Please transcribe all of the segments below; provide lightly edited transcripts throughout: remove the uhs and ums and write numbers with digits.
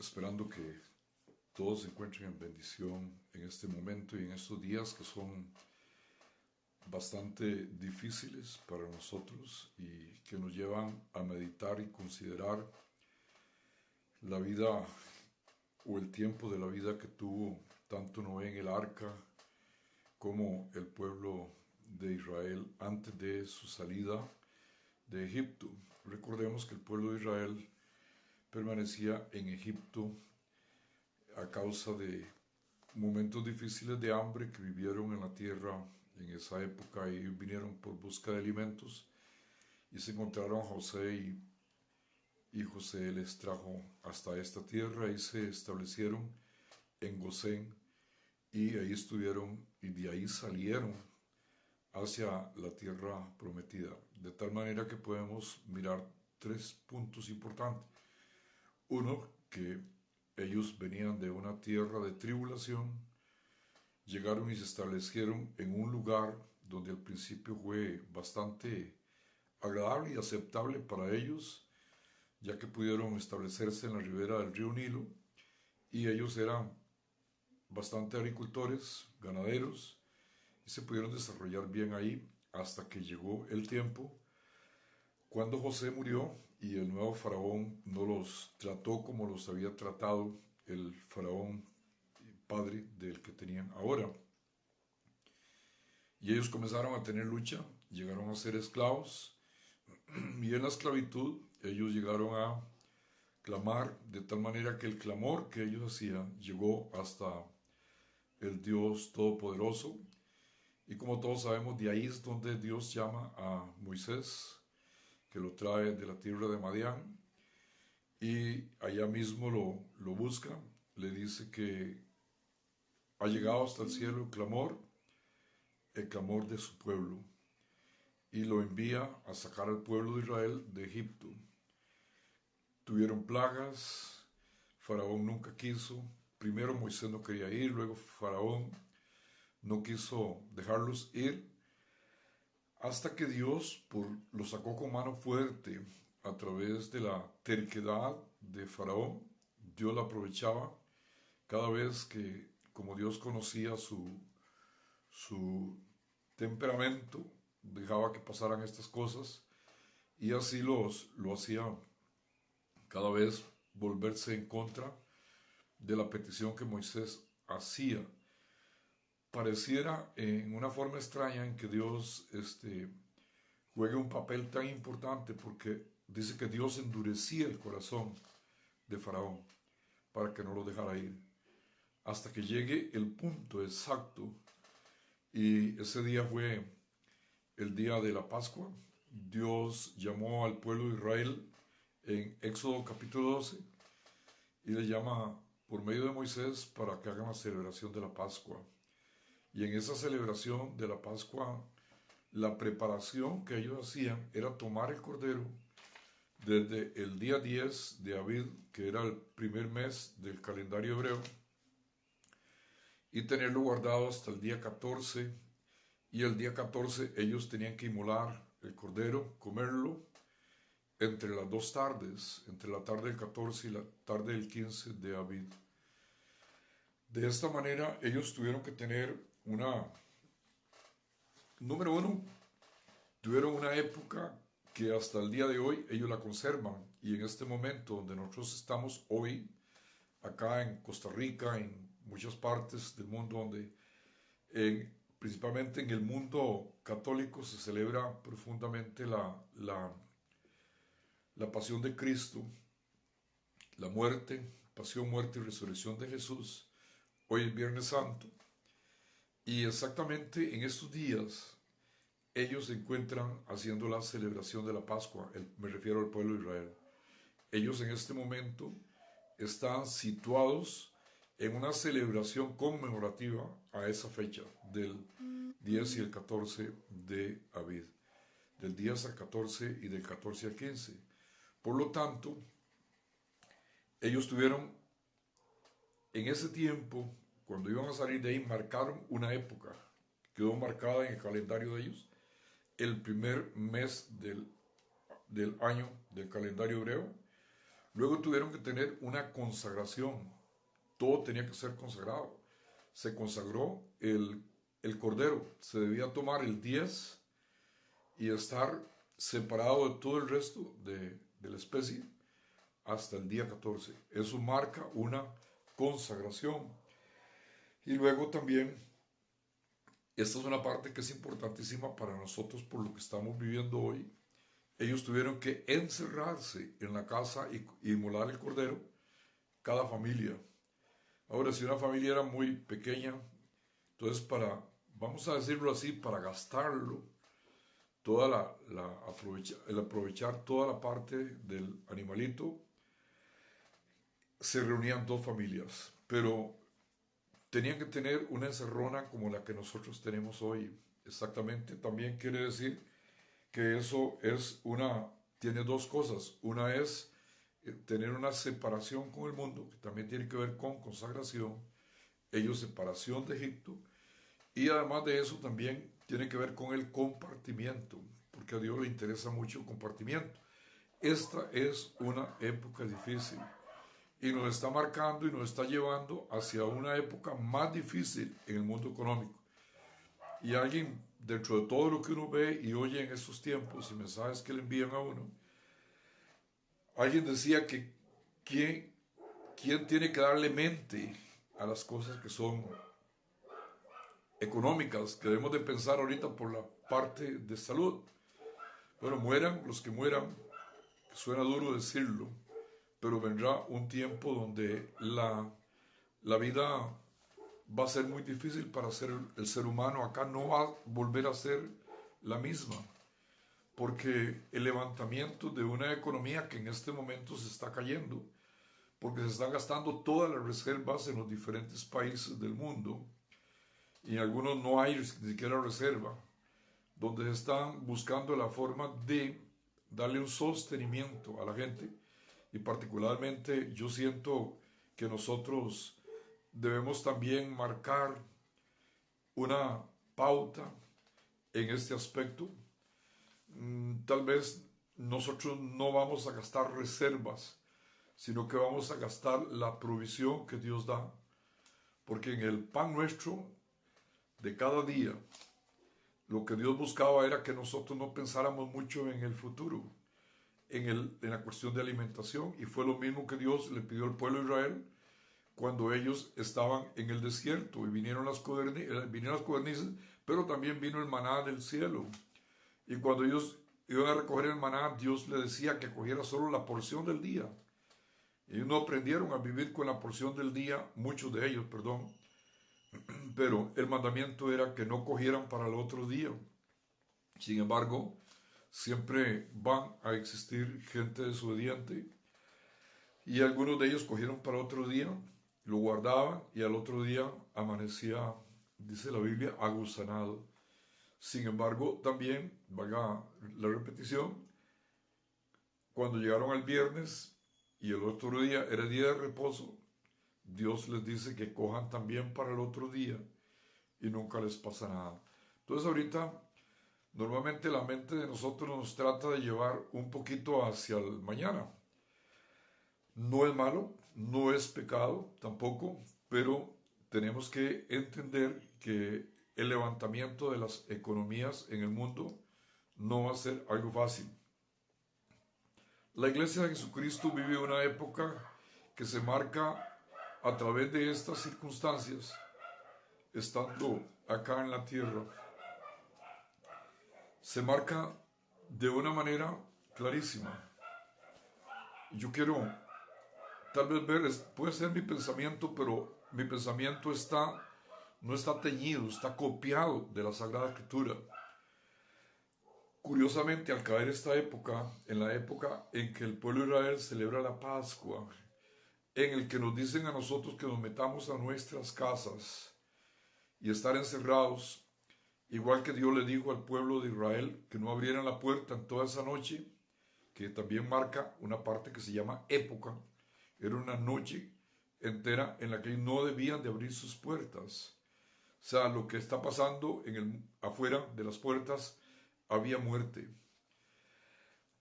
esperando que todos se encuentren en bendición en este momento y en estos días que son bastante difíciles para nosotros y que nos llevan a meditar y considerar la vida o el tiempo de la vida que tuvo tanto Noé en el arca como el pueblo de Israel antes de su salida de Egipto. Recordemos que el pueblo de Israel permanecía en Egipto a causa de momentos difíciles de hambre que vivieron en la tierra en esa época, y vinieron por busca de alimentos y se encontraron a José y José les trajo hasta esta tierra y se establecieron en Gosén, y ahí estuvieron y de ahí salieron hacia la tierra prometida. De tal manera que podemos mirar tres puntos importantes. Uno, que ellos venían de una tierra de tribulación, llegaron y se establecieron en un lugar donde al principio fue bastante agradable y aceptable para ellos, ya que pudieron establecerse en la ribera del río Nilo, y ellos eran bastante agricultores, ganaderos, y se pudieron desarrollar bien ahí hasta que llegó el tiempo cuando José murió y el nuevo faraón no los trató como los había tratado el faraón padre del que tenían ahora. Y ellos comenzaron a tener lucha, llegaron a ser esclavos, y en la esclavitud ellos llegaron a clamar, de tal manera que el clamor que ellos hacían llegó hasta el Dios Todopoderoso. Y como todos sabemos, de ahí es donde Dios llama a Moisés, que lo trae de la tierra de Madián, y allá mismo lo busca. Le dice que ha llegado hasta el cielo el clamor de su pueblo, y lo envía a sacar al pueblo de Israel de Egipto. Tuvieron plagas, Faraón nunca quiso, primero Moisés no quería ir, luego Faraón no quiso dejarlos ir, hasta que Dios lo sacó con mano fuerte a través de la terquedad de Faraón. Dios la aprovechaba cada vez que, como Dios conocía su temperamento, dejaba que pasaran estas cosas, y así lo hacía cada vez volverse en contra de la petición que Moisés hacía. Pareciera en una forma extraña en que Dios juegue un papel tan importante, porque dice que Dios endurecía el corazón de Faraón para que no lo dejara ir, hasta que llegue el punto exacto, y ese día fue el día de la Pascua. Dios llamó al pueblo de Israel en Éxodo capítulo 12 y le llama por medio de Moisés para que hagan la celebración de la Pascua. Y en esa celebración de la Pascua, la preparación que ellos hacían era tomar el cordero desde el día 10 de Abid, que era el primer mes del calendario hebreo, y tenerlo guardado hasta el día 14, y el día 14 ellos tenían que inmolar el cordero, comerlo, entre las dos tardes, entre la tarde del 14 y la tarde del 15 de Abid. De esta manera ellos tuvieron que tener número uno, tuvieron una época que hasta el día de hoy ellos la conservan, y en este momento donde nosotros estamos hoy, acá en Costa Rica, en muchas partes del mundo, principalmente en el mundo católico, se celebra profundamente la pasión de Cristo, la muerte, pasión, muerte y resurrección de Jesús. Hoy es Viernes Santo, y exactamente en estos días ellos se encuentran haciendo la celebración de la Pascua. Me refiero al pueblo de Israel. Ellos en este momento están situados en una celebración conmemorativa a esa fecha del 10 y el 14 de Abid, del 10 al 14 y del 14 al 15. Por lo tanto, ellos tuvieron en ese tiempo, cuando iban a salir de ahí, marcaron una época, quedó marcada en el calendario de ellos, el primer mes del año del calendario hebreo, Luego tuvieron que tener una consagración. Todo tenía que ser consagrado. Se consagró el cordero. Se debía tomar el 10 y estar separado de todo el resto de la especie hasta el día 14. Eso marca una consagración. Y luego también, esta es una parte que es importantísima para nosotros por lo que estamos viviendo hoy. Ellos tuvieron que encerrarse en la casa y inmolar el cordero, cada familia. Ahora, si una familia era muy pequeña, entonces vamos a decirlo así, para gastarlo, el aprovechar toda la parte del animalito, se reunían dos familias, pero tenían que tener una encerrona como la que nosotros tenemos hoy. Exactamente, también quiere decir que eso tiene dos cosas. Una es tener una separación con el mundo, que también tiene que ver con consagración, ellos separación de Egipto, y además de eso también tiene que ver con el compartimiento, porque a Dios le interesa mucho el compartimiento. Esta es una época difícil y nos está marcando y nos está llevando hacia una época más difícil en el mundo económico. Y alguien, dentro de todo lo que uno ve y oye en estos tiempos y mensajes que le envían a uno, alguien decía que quién tiene que darle mente a las cosas que son económicas, que debemos de pensar ahorita por la parte de salud. Bueno, mueran los que mueran, suena duro decirlo, pero vendrá un tiempo donde la vida va a ser muy difícil para el ser humano. Acá no va a volver a ser la misma, porque el levantamiento de una economía que en este momento se está cayendo, porque se están gastando todas las reservas en los diferentes países del mundo, y en algunos no hay ni siquiera reserva, donde se están buscando la forma de darle un sostenimiento a la gente, y particularmente yo siento que nosotros debemos también marcar una pauta en este aspecto. Tal vez nosotros no vamos a gastar reservas, sino que vamos a gastar la provisión que Dios da, porque en el pan nuestro de cada día, lo que Dios buscaba era que nosotros no pensáramos mucho en el futuro, en la cuestión de alimentación, y fue lo mismo que Dios le pidió al pueblo de Israel cuando ellos estaban en el desierto y vinieron las codornices, pero también vino el maná del cielo. Y cuando ellos iban a recoger el maná, Dios le decía que cogiera solo la porción del día. Ellos no aprendieron a vivir con la porción del día, muchos de ellos, perdón, pero el mandamiento era que no cogieran para el otro día. Sin embargo, siempre van a existir gente desobediente y algunos de ellos cogieron para otro día, lo guardaban y al otro día amanecía, dice la Biblia, agusanado. Sin embargo, también, valga la repetición, cuando llegaron al viernes y el otro día era día de reposo, Dios les dice que cojan también para el otro día y nunca les pasa nada. Entonces ahorita, normalmente la mente de nosotros nos trata de llevar un poquito hacia el mañana. No es malo, no es pecado tampoco, pero tenemos que entender que el levantamiento de las economías en el mundo no va a ser algo fácil. La Iglesia de Jesucristo vive una época que se marca a través de estas circunstancias, estando acá en la tierra. Se marca de una manera clarísima. Yo quiero tal vez ver, puede ser mi pensamiento, pero mi pensamiento no está teñido, está copiado de la Sagrada Escritura. Curiosamente, al caer esta época, en la época en que el pueblo de Israel celebra la Pascua, en el que nos dicen a nosotros que nos metamos a nuestras casas y estar encerrados, igual que Dios le dijo al pueblo de Israel que no abrieran la puerta en toda esa noche, que también marca una parte que se llama época. Era una noche entera en la que no debían de abrir sus puertas. O sea, lo que está pasando afuera de las puertas, había muerte.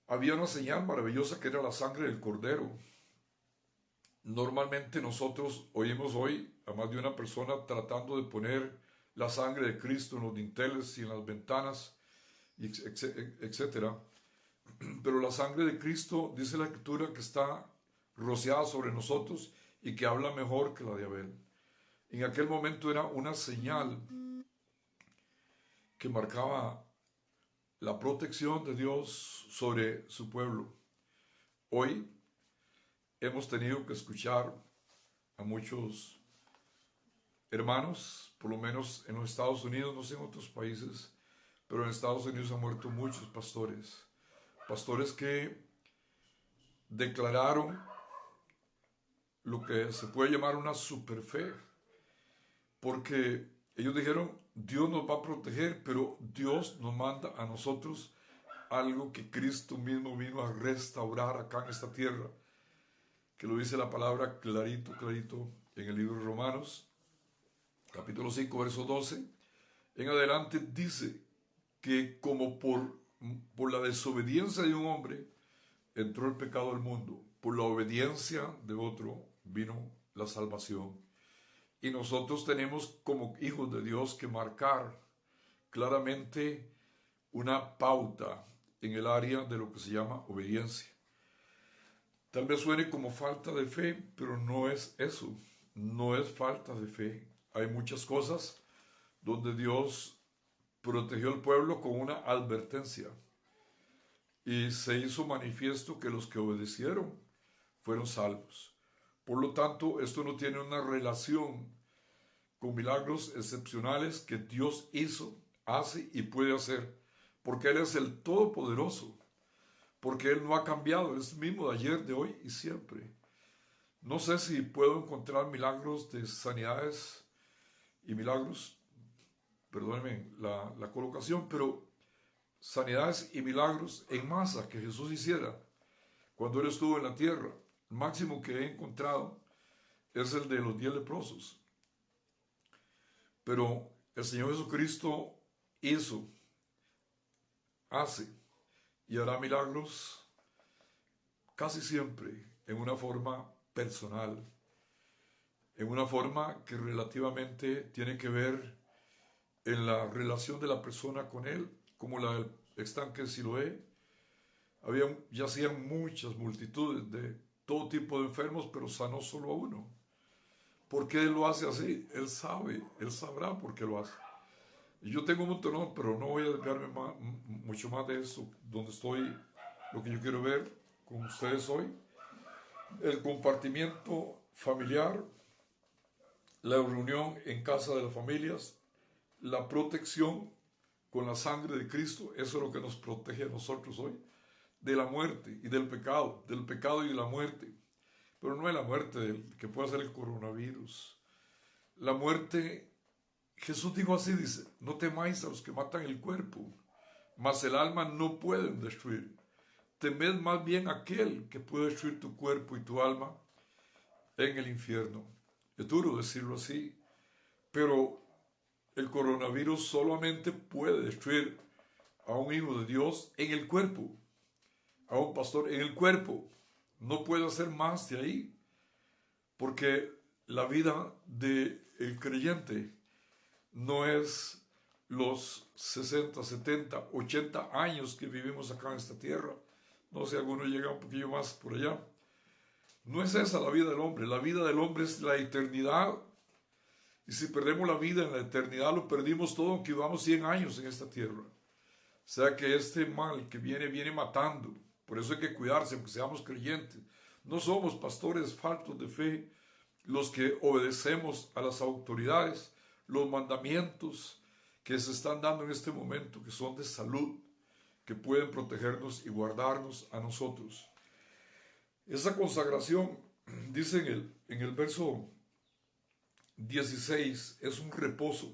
Había una señal maravillosa que era la sangre del cordero. Normalmente nosotros oímos hoy a más de una persona tratando de poner la sangre de Cristo en los dinteles y en las ventanas, etcétera. Pero la sangre de Cristo, dice la Escritura, que está rociada sobre nosotros y que habla mejor que la de Abel. En aquel momento era una señal que marcaba la protección de Dios sobre su pueblo. Hoy hemos tenido que escuchar a muchos hermanos, por lo menos en los Estados Unidos, no sé en otros países, pero en Estados Unidos han muerto muchos pastores. Pastores que declararon lo que se puede llamar una superfe, porque ellos dijeron, Dios nos va a proteger, pero Dios nos manda a nosotros algo que Cristo mismo vino a restaurar acá en esta tierra, que lo dice la palabra clarito, clarito en el libro de Romanos, capítulo 5, verso 12, en adelante dice que como por la desobediencia de un hombre entró el pecado al mundo, por la obediencia de otro vino la salvación. Y nosotros tenemos como hijos de Dios que marcar claramente una pauta en el área de lo que se llama obediencia. Tal vez suene como falta de fe, pero no es eso, no es falta de fe. Hay muchas cosas donde Dios protegió al pueblo con una advertencia y se hizo manifiesto que los que obedecieron fueron salvos. Por lo tanto, esto no tiene una relación con milagros excepcionales que Dios hizo, hace y puede hacer, porque Él es el Todopoderoso, porque Él no ha cambiado, es el mismo de ayer, de hoy y siempre. No sé si puedo encontrar milagros de sanidades y milagros, perdónenme la colocación, pero sanidades y milagros en masa que Jesús hiciera cuando Él estuvo en la tierra. El máximo que he encontrado es el de los 10 leprosos. Pero el Señor Jesucristo hizo, hace y hará milagros casi siempre en una forma personal, en una forma que relativamente tiene que ver en la relación de la persona con Él, como la del estanque de Siloé. Yacían muchas multitudes de todo tipo de enfermos, pero sanó solo a uno. ¿Por qué Él lo hace así? Él sabe, Él sabrá por qué lo hace. Y yo tengo un montón, pero no voy a desviarme mucho más de eso, donde estoy, lo que yo quiero ver con ustedes hoy. El compartimiento familiar, la reunión en casa de las familias, la protección con la sangre de Cristo, eso es lo que nos protege a nosotros hoy, de la muerte y del pecado y de la muerte. Pero no es la muerte que puede ser el coronavirus. La muerte, Jesús dijo así, dice, no temáis a los que matan el cuerpo, mas el alma no pueden destruir. Temed más bien aquel que puede destruir tu cuerpo y tu alma en el infierno. Es duro decirlo así, pero el coronavirus solamente puede destruir a un hijo de Dios en el cuerpo, a un pastor en el cuerpo. No puede hacer más de ahí, porque la vida del creyente no es los 60, 70, 80 años que vivimos acá en esta tierra. No sé, alguno llega un poquillo más por allá. No es esa la vida del hombre. La vida del hombre es la eternidad. Y si perdemos la vida en la eternidad, lo perdimos todo, aunque vivamos 100 años en esta tierra. O sea que este mal que viene matando. Por eso hay que cuidarse, aunque seamos creyentes. No somos pastores faltos de fe los que obedecemos a las autoridades, los mandamientos que se están dando en este momento, que son de salud, que pueden protegernos y guardarnos a nosotros. Esa consagración, dice en el verso 16, es un reposo.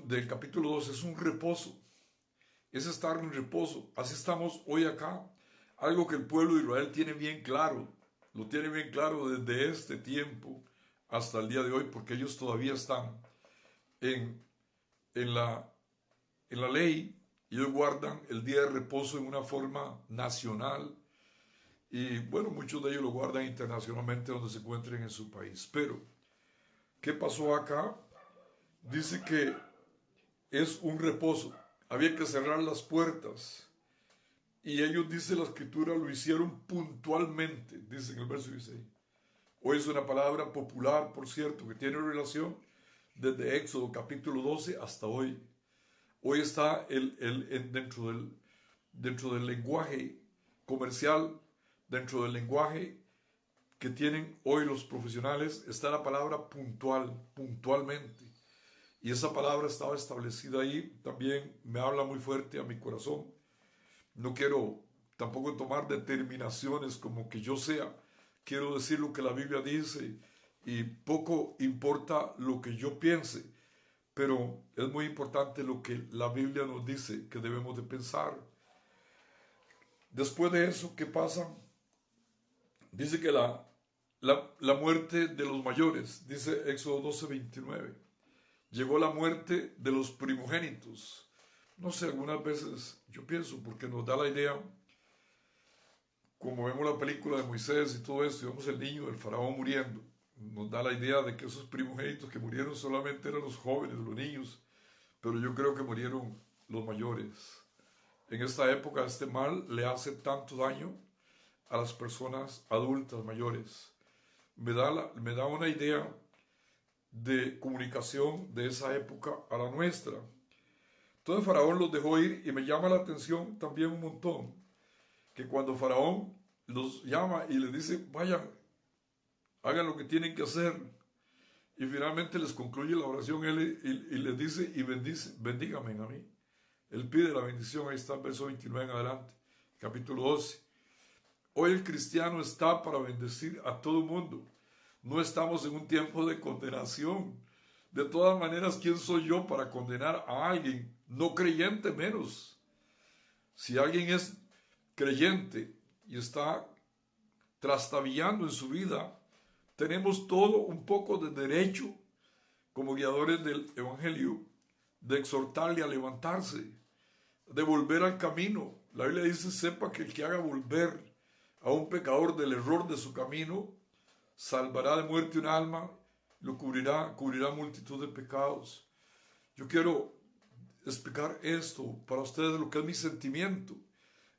Del capítulo 2, es un reposo. Es estar en reposo. Así estamos hoy acá. Algo que el pueblo de Israel tiene bien claro. Lo tiene bien claro desde este tiempo hasta el día de hoy, porque ellos todavía están en la ley. Ellos guardan el día de reposo en una forma nacional y bueno, muchos de ellos lo guardan internacionalmente donde se encuentren en su país. Pero, ¿qué pasó acá? Dice que es un reposo. Había que cerrar las puertas. Y ellos, dice la escritura, lo hicieron puntualmente, dice en el verso 16. Hoy es una palabra popular, por cierto, que tiene relación desde Éxodo capítulo 12 hasta hoy. Hoy está dentro del lenguaje comercial, dentro del lenguaje que tienen hoy los profesionales, está la palabra puntual, puntualmente. Y esa palabra estaba establecida ahí, también me habla muy fuerte a mi corazón. No quiero tampoco tomar determinaciones como que yo sea, quiero decir lo que la Biblia dice y poco importa lo que yo piense, pero es muy importante lo que la Biblia nos dice que debemos de pensar. Después de eso, ¿qué pasa? Dice que la muerte de los mayores, dice Éxodo 12:29. Llegó la muerte de los primogénitos. No sé, algunas veces yo pienso, porque nos da la idea, como vemos la película de Moisés y todo esto, y vemos el niño del faraón muriendo, nos da la idea de que esos primogénitos que murieron solamente eran los jóvenes, los niños, pero yo creo que murieron los mayores. En esta época este mal le hace tanto daño a las personas adultas mayores. Me da una idea de comunicación de esa época a la nuestra. Entonces Faraón los dejó ir y me llama la atención también un montón que cuando Faraón los llama y les dice, vayan, hagan lo que tienen que hacer, y finalmente les concluye la oración él y les dice, y bendígame a mí. Él pide la bendición, ahí está el verso 29 en adelante, capítulo 12. Hoy el cristiano está para bendecir a todo el mundo. No estamos en un tiempo de condenación. De todas maneras, ¿quién soy yo para condenar a alguien? No creyente menos. Si alguien es creyente y está trastabillando en su vida, tenemos todo un poco de derecho como guiadores del Evangelio de exhortarle a levantarse, de volver al camino. La Biblia dice, sepa que el que haga volver a un pecador del error de su camino, salvará de muerte un alma, lo cubrirá multitud de pecados. Yo quiero explicar esto para ustedes, lo que es mi sentimiento.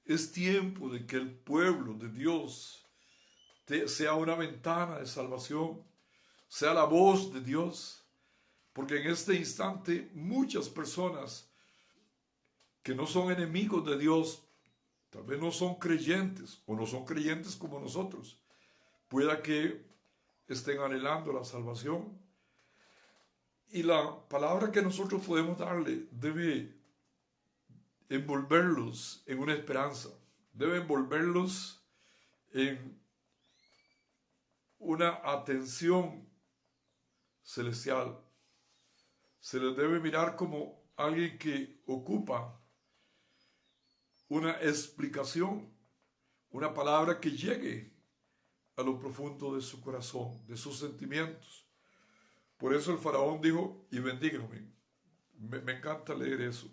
Es tiempo de que el pueblo de Dios sea una ventana de salvación, sea la voz de Dios, porque en este instante muchas personas que no son enemigos de Dios, tal vez no son creyentes o no son creyentes como nosotros, pueda que estén anhelando la salvación. Y la palabra que nosotros podemos darle debe envolverlos en una esperanza, debe envolverlos en una atención celestial. Se les debe mirar como alguien que ocupa una explicación, una palabra que llegue a lo profundo de su corazón, de sus sentimientos. Por eso el faraón dijo, y bendígame. Me encanta leer eso.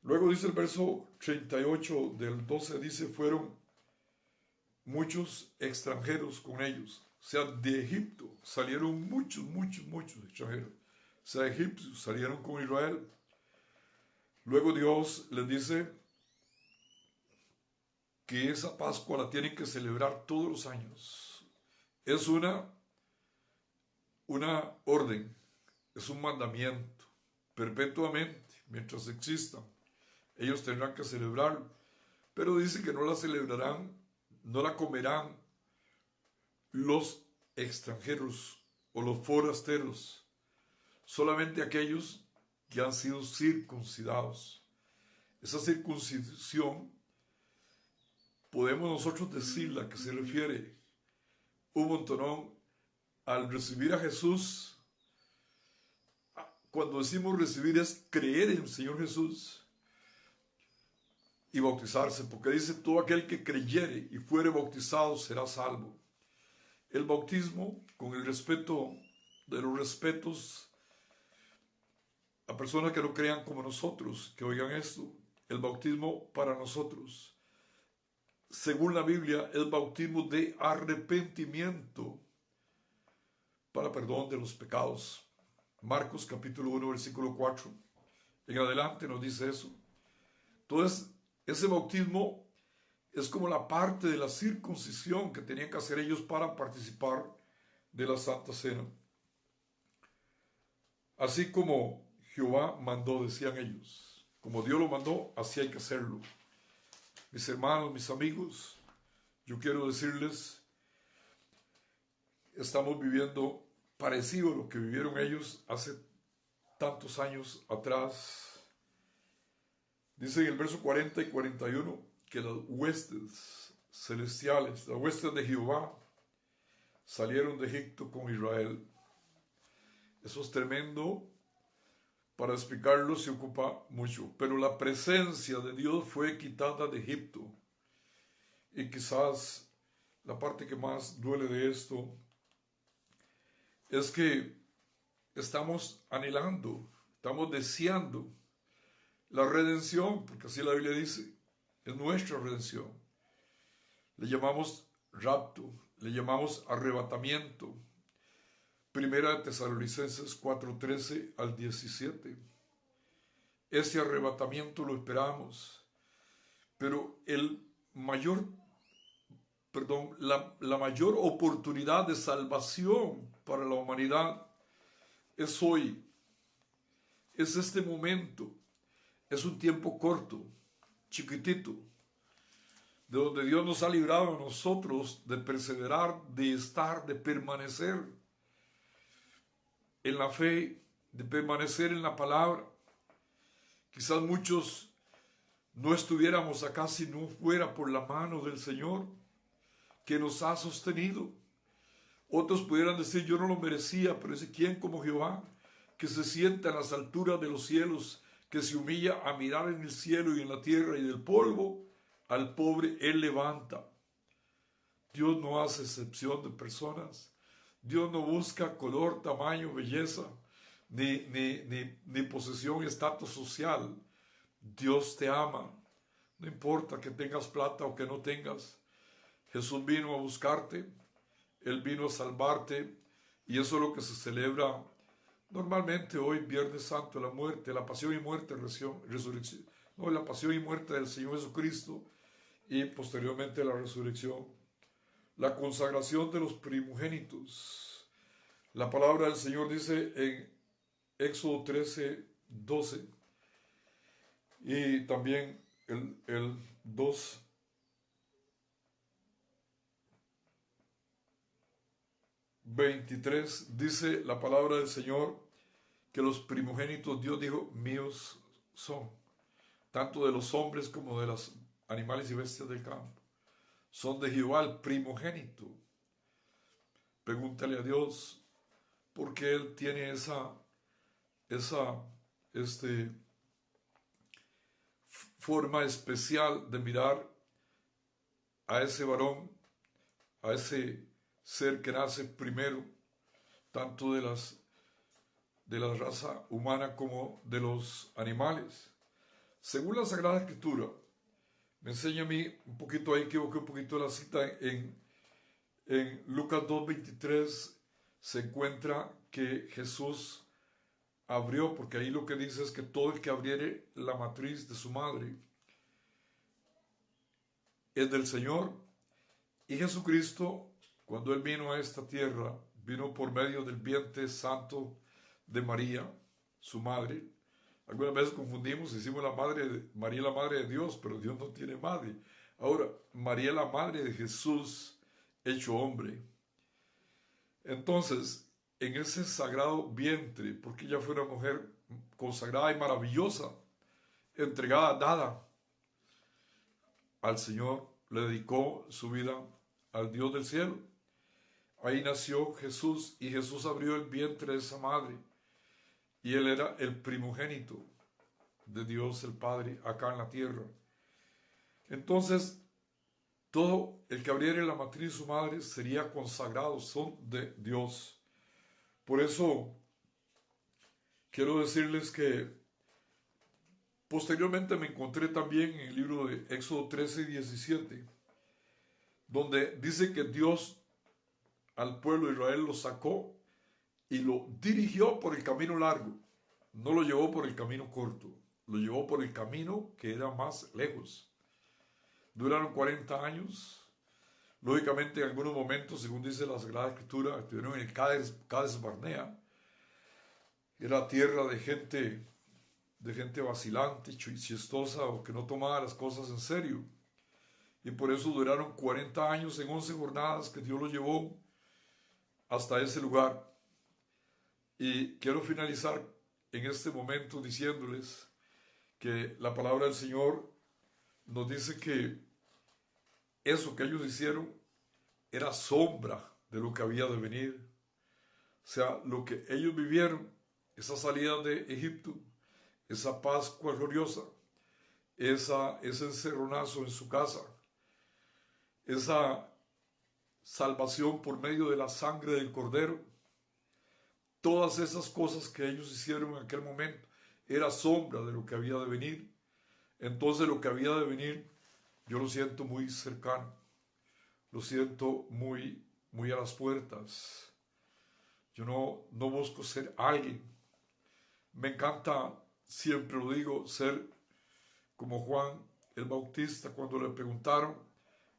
Luego dice el verso 38 del 12, dice, fueron muchos extranjeros con ellos. O sea, de Egipto salieron muchos extranjeros. O sea, de Egipto salieron con Israel. Luego Dios les dice que esa Pascua la tienen que celebrar todos los años. Es una orden, es un mandamiento, perpetuamente, mientras existan. Ellos tendrán que celebrarlo, pero dice que no la celebrarán, no la comerán los extranjeros o los forasteros, solamente aquellos que han sido circuncidados. Esa circuncisión podemos nosotros decirla que se refiere un montonón al recibir a Jesús. Cuando decimos recibir es creer en el Señor Jesús y bautizarse, porque dice todo aquel que creyere y fuere bautizado será salvo. El bautismo, con el respeto de los respetos a personas que no crean como nosotros, que oigan esto, el bautismo para nosotros según la Biblia, es bautismo de arrepentimiento para perdón de los pecados. Marcos capítulo 1, versículo 4. En adelante nos dice eso. Entonces, ese bautismo es como la parte de la circuncisión que tenían que hacer ellos para participar de la Santa Cena. Así como Jehová mandó, decían ellos. Como Dios lo mandó, así hay que hacerlo. Mis hermanos, mis amigos, yo quiero decirles, estamos viviendo parecido a lo que vivieron ellos hace tantos años atrás. Dice en el verso 40 y 41 que las huestes celestiales, las huestes de Jehová, salieron de Egipto con Israel. Eso es tremendo. Para explicarlo se ocupa mucho, pero la presencia de Dios fue quitada de Egipto. Y quizás la parte que más duele de esto es que estamos anhelando, estamos deseando la redención, porque así la Biblia dice, es nuestra redención. Le llamamos rapto, le llamamos arrebatamiento. Primera de Tesalonicenses 4:13 al 17. Ese arrebatamiento lo esperamos, pero la mayor oportunidad de salvación para la humanidad es hoy, es este momento, es un tiempo corto, chiquitito, de donde Dios nos ha librado a nosotros de perseverar, de estar, de permanecer en la fe, de permanecer en la palabra. Quizás muchos no estuviéramos acá si no fuera por la mano del Señor que nos ha sostenido. Otros pudieran decir, yo no lo merecía, pero dice, ¿quién como Jehová, que se sienta en las alturas de los cielos, que se humilla a mirar en el cielo y en la tierra, y del polvo al pobre Él levanta? Dios no hace excepción de personas. Dios no busca color, tamaño, belleza, ni posesión, estatus social. Dios te ama. No importa que tengas plata o que no tengas. Jesús vino a buscarte. Él vino a salvarte. Y eso es lo que se celebra normalmente hoy, Viernes Santo, la muerte, la pasión y muerte, resurrección. No, la pasión y muerte del Señor Jesucristo y posteriormente la resurrección. La consagración de los primogénitos. La palabra del Señor dice en Éxodo 13:12 y también el 2:23 dice la palabra del Señor que los primogénitos, Dios dijo, míos son, tanto de los hombres como de los animales y bestias del campo. Son de Jehová, el primogénito. Pregúntale a Dios por qué Él tiene esa forma especial de mirar a ese varón, a ese ser que nace primero, tanto de la raza humana como de los animales. Según la Sagrada Escritura, me enseña a mí un poquito, ahí equivoqué un poquito la cita, en Lucas 2:23 se encuentra que Jesús abrió, porque ahí lo que dice es que todo el que abriere la matriz de su madre es del Señor. Y Jesucristo, cuando Él vino a esta tierra, vino por medio del vientre santo de María, su madre. Algunas veces confundimos, decimos María la madre de Dios, pero Dios no tiene madre. Ahora, María la madre de Jesús hecho hombre. Entonces, en ese sagrado vientre, porque ella fue una mujer consagrada y maravillosa, entregada, dada al Señor, le dedicó su vida al Dios del cielo. Ahí nació Jesús y Jesús abrió el vientre de esa madre y Él era el primogénito de Dios el Padre acá en la tierra. Entonces, todo el que abriera la matriz de su madre sería consagrado, son de Dios. Por eso, quiero decirles que posteriormente me encontré también en el libro de Éxodo 13:17 donde dice que Dios al pueblo de Israel lo sacó y lo dirigió por el camino largo. No lo llevó por el camino corto, lo llevó por el camino que era más lejos. Duraron 40 años. Lógicamente, en algunos momentos, según dice la Sagrada Escritura, estuvieron en el Cades Barnea. Era tierra de gente vacilante, chistosa o que no tomaba las cosas en serio. Y por eso duraron 40 años en 11 jornadas que Dios los llevó hasta ese lugar. Y quiero finalizar en este momento diciéndoles que la palabra del Señor nos dice que eso que ellos hicieron era sombra de lo que había de venir. O sea, lo que ellos vivieron, esa salida de Egipto, esa Pascua gloriosa, ese encerronazo en su casa, esa salvación por medio de la sangre del Cordero, todas esas cosas que ellos hicieron en aquel momento, era sombra de lo que había de venir. Entonces lo que había de venir, yo lo siento muy cercano, lo siento muy, muy a las puertas. Yo no busco ser alguien. Me encanta, siempre lo digo, ser como Juan el Bautista cuando le preguntaron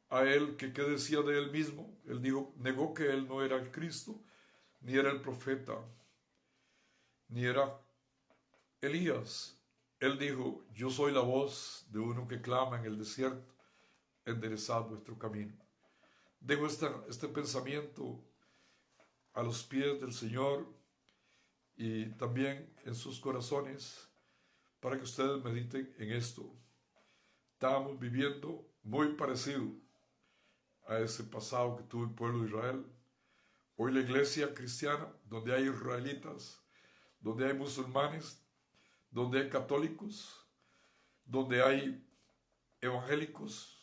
a él que qué decía de él mismo. Él dijo, negó que él no era el Cristo, ni era el profeta, ni era Elías. Él dijo, yo soy la voz de uno que clama en el desierto, enderezad vuestro camino. Dejo este pensamiento a los pies del Señor y también en sus corazones para que ustedes mediten en esto. Estamos viviendo muy parecido a ese pasado que tuvo el pueblo de Israel. Hoy la iglesia cristiana, donde hay israelitas, donde hay musulmanes, donde hay católicos, donde hay evangélicos,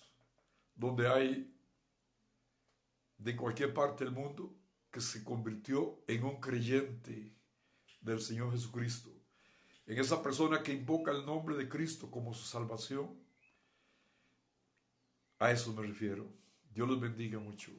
donde hay de cualquier parte del mundo que se convirtió en un creyente del Señor Jesucristo, en esa persona que invoca el nombre de Cristo como su salvación. A eso me refiero. Dios los bendiga mucho.